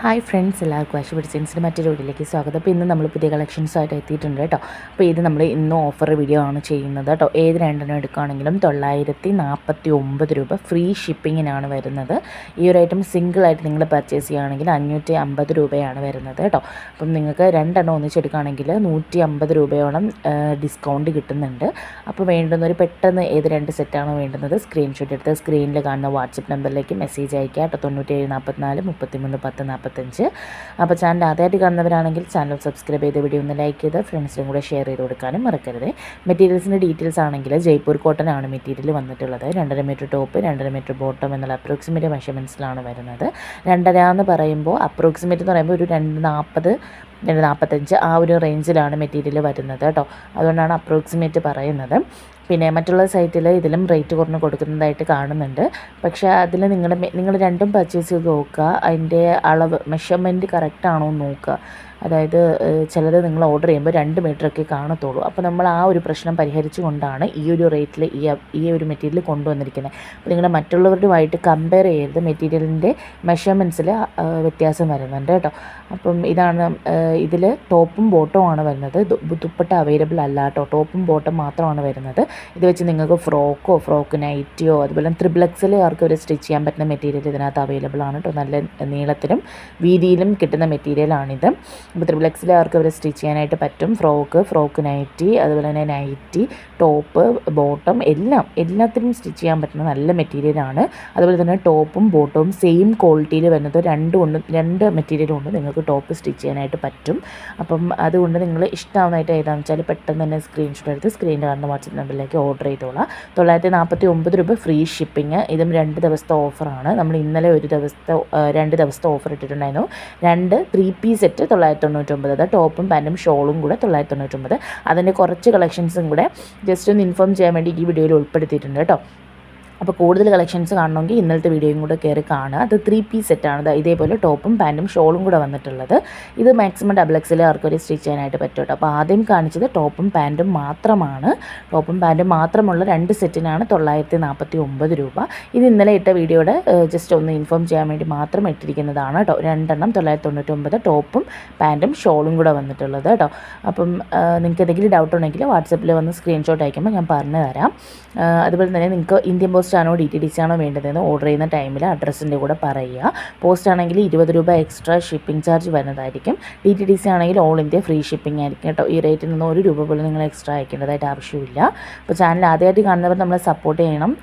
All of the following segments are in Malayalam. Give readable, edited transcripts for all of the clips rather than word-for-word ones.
ഹായ് ഫ്രണ്ട്സ്, എല്ലാവർക്കും ആശു ഡിസൈൻസിൻ്റെ മറ്റൊരു വീഡിയോയിലേക്ക് സ്വാഗതം. അപ്പോൾ ഇന്ന് നമ്മൾ പുതിയ കളക്ഷൻസായിട്ട് എത്തിയിട്ടുണ്ട് കേട്ടോ. അപ്പോൾ ഇത് നമ്മൾ ഇന്ന് ഓഫർ വീഡിയോ ആണ് ചെയ്യുന്നത് കേട്ടോ. ഏത് രണ്ടെണ്ണം എടുക്കുകയാണെങ്കിലും 949 രൂപ ഫ്രീ ഷിപ്പിങ്ങിനാണ് വരുന്നത്. ഈ ഒരു ഐറ്റം സിംഗിളായിട്ട് നിങ്ങൾ പർച്ചേസ് ചെയ്യുകയാണെങ്കിൽ 550 രൂപയാണ് വരുന്നത് കേട്ടോ. അപ്പം നിങ്ങൾക്ക് രണ്ടെണ്ണം ഒന്നിച്ചെടുക്കുകയാണെങ്കിൽ 150 രൂപയോളം ഡിസ്കൗണ്ട് കിട്ടുന്നുണ്ട്. അപ്പോൾ വേണ്ടുന്നൊരു പെട്ടെന്ന് ഏത് രണ്ട് സെറ്റാണോ വേണ്ടുന്നത് സ്ക്രീൻഷോട്ട് എടുത്ത് സ്ക്രീനിൽ കാണുന്ന വാട്സപ്പ് നമ്പറിലേക്ക് മെസ്സേജ് അയക്കുക കേട്ടോ. 9744 33 10 45. അപ്പോൾ ചാനൽ ആദ്യമായിട്ട് കാണുന്നവരാണെങ്കിൽ ചാനൽ സബ്സ്ക്രൈബ് ചെയ്ത് വീഡിയോ ഒന്ന് ലൈക്ക് ചെയ്ത് ഫ്രണ്ട്സിനും കൂടെ ഷെയർ ചെയ്ത് കൊടുക്കാനും മറക്കരുത്. മെറ്റീരിയൽസിൻ്റെ ഡീറ്റെയിൽസ് ആണെങ്കിൽ ജയ്പൂർ കോട്ടൺ ആണ് മെറ്റീരിയൽ വന്നിട്ടുള്ളത്. 2.5 മീറ്റർ ടോപ്പ് 2.5 മീറ്റർ ബോട്ടം എന്നുള്ള അപ്രോക്സിമേറ്റ് മെഷർമെൻറ്റ്സിലാണ് വരുന്നത്. 2.5 എന്ന് പറയുമ്പോൾ അപ്രോക്സിമേറ്റ് എന്ന് പറയുമ്പോൾ ഒരു 240 245 ആ ഒരു റേഞ്ചിലാണ് മെറ്റീരിയൽ വരുന്നത് കേട്ടോ. അതുകൊണ്ടാണ് അപ്രോക്സിമേറ്റ് പറയുന്നത്. പിന്നെ മറ്റുള്ള സൈറ്റിൽ ഇതിലും റേറ്റ് കുറഞ്ഞ് കൊടുക്കുന്നതായിട്ട് കാണുന്നുണ്ട്. പക്ഷേ അതിൽ നിങ്ങൾ രണ്ടും പർച്ചേസ് ചെയ്ത് നോക്കുക, അതിൻ്റെ അളവ് മെഷർമെൻറ്റ് കറക്റ്റാണോ എന്ന് നോക്കുക. അതായത് ചിലത് നിങ്ങൾ ഓർഡർ ചെയ്യുമ്പോൾ 2 മീറ്ററൊക്കെ കാണത്തുള്ളൂ. അപ്പോൾ നമ്മൾ ആ ഒരു പ്രശ്നം പരിഹരിച്ചു കൊണ്ടാണ് ഈ ഒരു റേറ്റിൽ ഈ ഒരു മെറ്റീരിയൽ കൊണ്ടുവന്നിരിക്കുന്നത്. അപ്പോൾ നിങ്ങൾ മറ്റുള്ളവരുമായിട്ട് കമ്പയർ ചെയ്യരുത്. മെറ്റീരിയലിൻ്റെ മെഷർമെൻറ്റ്സിൽ വ്യത്യാസം വരുന്നുണ്ട് കേട്ടോ. അപ്പം ഇതാണ് ഇതിൽ ടോപ്പും ബോട്ടവുമാണ് വരുന്നത്. ദുപ്പട്ട അവൈലബിൾ അല്ല കേട്ടോ, ടോപ്പും ബോട്ടം മാത്രമാണ് വരുന്നത്. ഇത് വെച്ച് നിങ്ങൾക്ക് ഫ്രോക്ക് നൈറ്റിയോ അതുപോലെ ത്രിബിളക്സിലുകാർക്ക് ഒരു സ്റ്റിച്ച് ചെയ്യാൻ പറ്റുന്ന മെറ്റീരിയൽ ഇതിനകത്ത് അവൈലബിൾ ആണ് കേട്ടോ. നല്ല നീളത്തിലും വീതിയിലും കിട്ടുന്ന മെറ്റീരിയലാണിത്. അപ്പോൾ ത്രിബിളക്സിലുകാർക്ക് അവർ സ്റ്റിച്ച് ചെയ്യാനായിട്ട് പറ്റും. ഫ്രോക്ക് നൈറ്റി അതുപോലെ തന്നെ നൈറ്റി ടോപ്പ് ബോട്ടം എല്ലാത്തിനും സ്റ്റിച്ച് ചെയ്യാൻ പറ്റുന്ന നല്ല മെറ്റീരിയലാണ്. അതുപോലെ തന്നെ ടോപ്പും ബോട്ടവും സെയിം ക്വാളിറ്റിയിൽ വരുന്നത് രണ്ട് മെറ്റീരിയൽ കൊണ്ട് നിങ്ങൾക്ക് ടോപ്പ് സ്റ്റിച്ച് ചെയ്യാനായിട്ട് പറ്റും. അപ്പം അതുകൊണ്ട് നിങ്ങൾ ഇഷ്ടമാവുന്നതായിട്ട് ഏതാണെന്ന് വെച്ചാൽ പെട്ടെന്ന് തന്നെ സ്ക്രീൻഷോട്ട് എടുത്ത് സ്ക്രീനിൽ കാണുന്ന വാട്സപ്പ് നമ്പറിലേക്ക് ഓർഡർ ചെയ്തോളാം. 949 രൂപ ഫ്രീ ഷിപ്പിംഗ്. ഇതും 2 ദിവസത്തെ ഓഫറാണ്. നമ്മൾ ഇന്നലെ 2 ദിവസത്തെ ഓഫർ ഇട്ടിട്ടുണ്ടായിരുന്നു. 2 3 പീസ് സെറ്റ് 999. ടോപ്പും പാൻറ്റും ഷോളും കൂടെ 999. അതിൻ്റെ കുറച്ച് കളക്ഷൻസും കൂടെ ജസ്റ്റ് ഒന്ന് ഇൻഫോം ചെയ്യാൻ വേണ്ടി ഈ വീഡിയോയിൽ ഉൾപ്പെടുത്തിയിട്ടുണ്ട് കേട്ടോ. അപ്പോൾ കൂടുതൽ കളക്ഷൻസ് കാണണമെങ്കിൽ ഇന്നലത്തെ വീഡിയോയും കൂടെ കയറി കാണുക. അത് 3 പീസ് സെറ്റാണ്. ഇതേപോലെ ടോപ്പും പാൻറ്റും ഷോളും കൂടെ വന്നിട്ടുള്ളത്. ഇത് മാക്സിമം XXL ആർക്കൊരു സ്റ്റിച്ച് ചെയ്യാനായിട്ട് പറ്റും കേട്ടോ. അപ്പോൾ ആദ്യം കാണിച്ചത് ടോപ്പും പാൻറ്റും മാത്രമാണ്. ടോപ്പും പാൻറ്റും മാത്രമുള്ള 2 സെറ്റിനാണ് 949 രൂപ. ഇത് ഇന്നലെ ഇട്ട വീഡിയോയുടെ ജസ്റ്റ് ഒന്ന് ഇൻഫോം ചെയ്യാൻ വേണ്ടി മാത്രം ഇട്ടിരിക്കുന്നതാണ് കേട്ടോ. 2 999 ടോപ്പും പാൻറ്റും ഷോളും കൂടെ വന്നിട്ടുള്ളത് കേട്ടോ. അപ്പം നിങ്ങൾക്ക് എന്തെങ്കിലും ഡൗട്ട് ഉണ്ടെങ്കിൽ വാട്സപ്പിൽ വന്ന് സ്ക്രീൻഷോട്ട് അയക്കുമ്പോൾ ഞാൻ പറഞ്ഞു തരാം. അതുപോലെ തന്നെ നിങ്ങൾക്ക് ഇന്ത്യൻ പോസ്റ്റ് ആണോ DTDC ആണോ വേണ്ടതെന്ന് ഓർഡർ ചെയ്യുന്ന ടൈമിൽ അഡ്രസ്സിൻ്റെ കൂടെ പറയുക. പോസ്റ്റ് ആണെങ്കിൽ 20 രൂപ എക്സ്ട്രാ ഷിപ്പിംഗ് ചാർജ് വരുന്നതായിരിക്കും. DTDC ആണെങ്കിൽ ഓൾ ഇന്ത്യ ഫ്രീ ഷിപ്പിംഗ് ആയിരിക്കും കേട്ടോ. ഈ റേറ്റിൽ നിന്ന് 1 രൂപ പോലും നിങ്ങൾ എക്സ്ട്രാ അയക്കേണ്ടതായിട്ട് ആവശ്യമില്ല. അപ്പോൾ ചാനൽ ആദ്യമായിട്ട് കാണുന്നവർ നമ്മളെ സപ്പോർട്ട് ചെയ്യണം.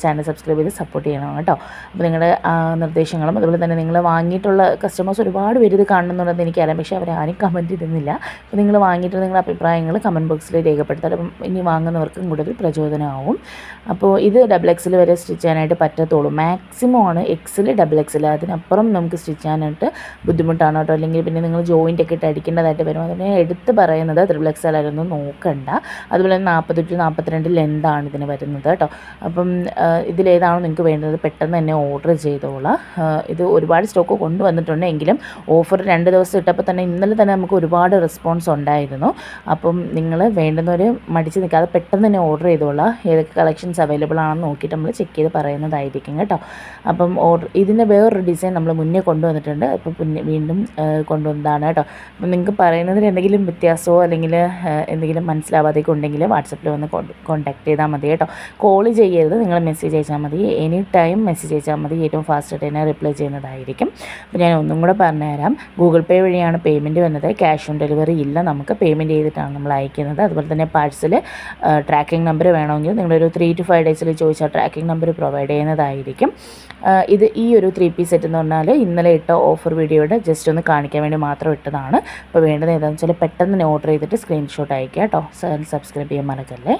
ചാനൽ സബ്സ്ക്രൈബ് ചെയ്ത് സപ്പോർട്ട് ചെയ്യണം കേട്ടോ. അപ്പോൾ നിങ്ങളുടെ നിർദ്ദേശങ്ങളും അതുപോലെ തന്നെ നിങ്ങൾ വാങ്ങിയിട്ടുള്ള കസ്റ്റമേഴ്സ് ഒരുപാട് പേര് ഇത് കാണുന്നുണ്ടെന്ന് എനിക്കറിയാം. പക്ഷേ അവരാരും കമൻറ്റ് ഇടുന്നില്ല. അപ്പോൾ നിങ്ങൾ വാങ്ങിയിട്ടുള്ള നിങ്ങളുടെ അഭിപ്രായങ്ങൾ കമൻറ്റ് ബോക്സിൽ രേഖപ്പെടുത്താം. അപ്പം ഇനി വാങ്ങുന്നവർക്കും കൂടുതൽ പ്രചോദനമാവും. അപ്പോൾ ഇത് XXL വരെ സ്റ്റിച്ച് ചെയ്യാനായിട്ട് പറ്റത്തുള്ളൂ. മാക്സിമം ആണ് XL XXL. അതിനപ്പുറം നമുക്ക് സ്റ്റിച്ച് ചെയ്യാനായിട്ട് ബുദ്ധിമുട്ടാണ് കേട്ടോ. അല്ലെങ്കിൽ പിന്നെ നിങ്ങൾ ജോയിൻ്റ് ഒക്കെ ഇട്ട് അടിക്കേണ്ടതായിട്ട് വരും. അതിനെ എടുത്ത് പറയുന്നത് XXL ആയിരുന്നു നോക്കണ്ട. അതുപോലെ തന്നെ 40 to 42 ലെന്താണ് ഇതിന് വരുന്നത് കേട്ടോ. അപ്പം ഇതിലേതാണോ നിങ്ങൾക്ക് വേണ്ടത് പെട്ടെന്ന് തന്നെ ഓർഡർ ചെയ്തോളാം. ഇത് ഒരുപാട് സ്റ്റോക്ക് കൊണ്ടുവന്നിട്ടുണ്ട്. എങ്കിലും ഓഫർ 2 ദിവസം ഇട്ടപ്പോൾ തന്നെ ഇന്നലെ തന്നെ നമുക്ക് ഒരുപാട് റെസ്പോൺസ് ഉണ്ടായിരുന്നു. അപ്പം നിങ്ങൾ വേണ്ടുന്നവർ മടിച്ച് നിൽക്കാതെ പെട്ടെന്ന് തന്നെ ഓർഡർ ചെയ്തോളാം. ഏതൊക്കെ കളക്ഷൻസ് അവൈലബിൾ ആണെന്ന് നോക്കിയിട്ട് നമ്മൾ ചെക്ക് ചെയ്ത് പറയുന്നതായിരിക്കും കേട്ടോ. അപ്പം ഇതിൻ്റെ വേറൊരു ഡിസൈൻ നമ്മൾ മുന്നേ കൊണ്ടുവന്നിട്ടുണ്ട്. അപ്പോൾ വീണ്ടും കൊണ്ടുവന്നതാണ് കേട്ടോ. അപ്പം നിങ്ങൾക്ക് പറയുന്നതിൽ എന്തെങ്കിലും വ്യത്യാസമോ അല്ലെങ്കിൽ എന്തെങ്കിലും മനസ്സിലാവാതെയൊക്കെ ഉണ്ടെങ്കിൽ വാട്സപ്പിൽ വന്ന് കോൺടാക്ട് ചെയ്താൽ മതി കേട്ടോ. കോൾ ചെയ്യരുത്, നിങ്ങൾ മെസ്സേജ് അയച്ചാൽ മതി. എനി ടൈം മെസ്സേജ് അയച്ചാൽ മതി. ഏറ്റവും ഫാസ്റ്റായിട്ട് തന്നെ റിപ്ലൈ ചെയ്യുന്നതായിരിക്കും. അപ്പോൾ ഞാൻ ഒന്നും കൂടെ പറഞ്ഞുതരാം. ഗൂഗിൾ പേ വഴിയാണ് പേയ്മെൻറ്റ് വന്നത്. ക്യാഷ് ഓൺ ഡെലിവറി ഇല്ല. നമുക്ക് പേയ്മെൻറ്റ് ചെയ്തിട്ടാണ് നമ്മൾ അയക്കുന്നത്. അതുപോലെ തന്നെ പാഴ്സൽ ട്രാക്കിംഗ് നമ്പർ വേണമെങ്കിൽ നിങ്ങളൊരു 3 to 5 ഡേയ്സിൽ ചോദിച്ചാൽ ട്രാക്കിംഗ് നമ്പർ പ്രൊവൈഡ് ചെയ്യുന്നതായിരിക്കും. ഇത് ഈ ഒരു 3 പീസ് സെറ്റ് എന്ന് പറഞ്ഞാൽ ഇന്നലെ ഇട്ട ഓഫർ വീഡിയോയുടെ ജസ്റ്റ് ഒന്ന് കാണിക്കാൻ വേണ്ടി മാത്രം ഇട്ടതാണ്. അപ്പോൾ വേണ്ടത് ഏതാണെന്ന് വെച്ചാൽ പെട്ടെന്ന് തന്നെ ഓർഡർ ചെയ്തിട്ട് സ്ക്രീൻഷോട്ട് അയക്കുക കേട്ടോ. സബ്സ്ക്രൈബ് ചെയ്യാൻ മറക്കല്ലേ.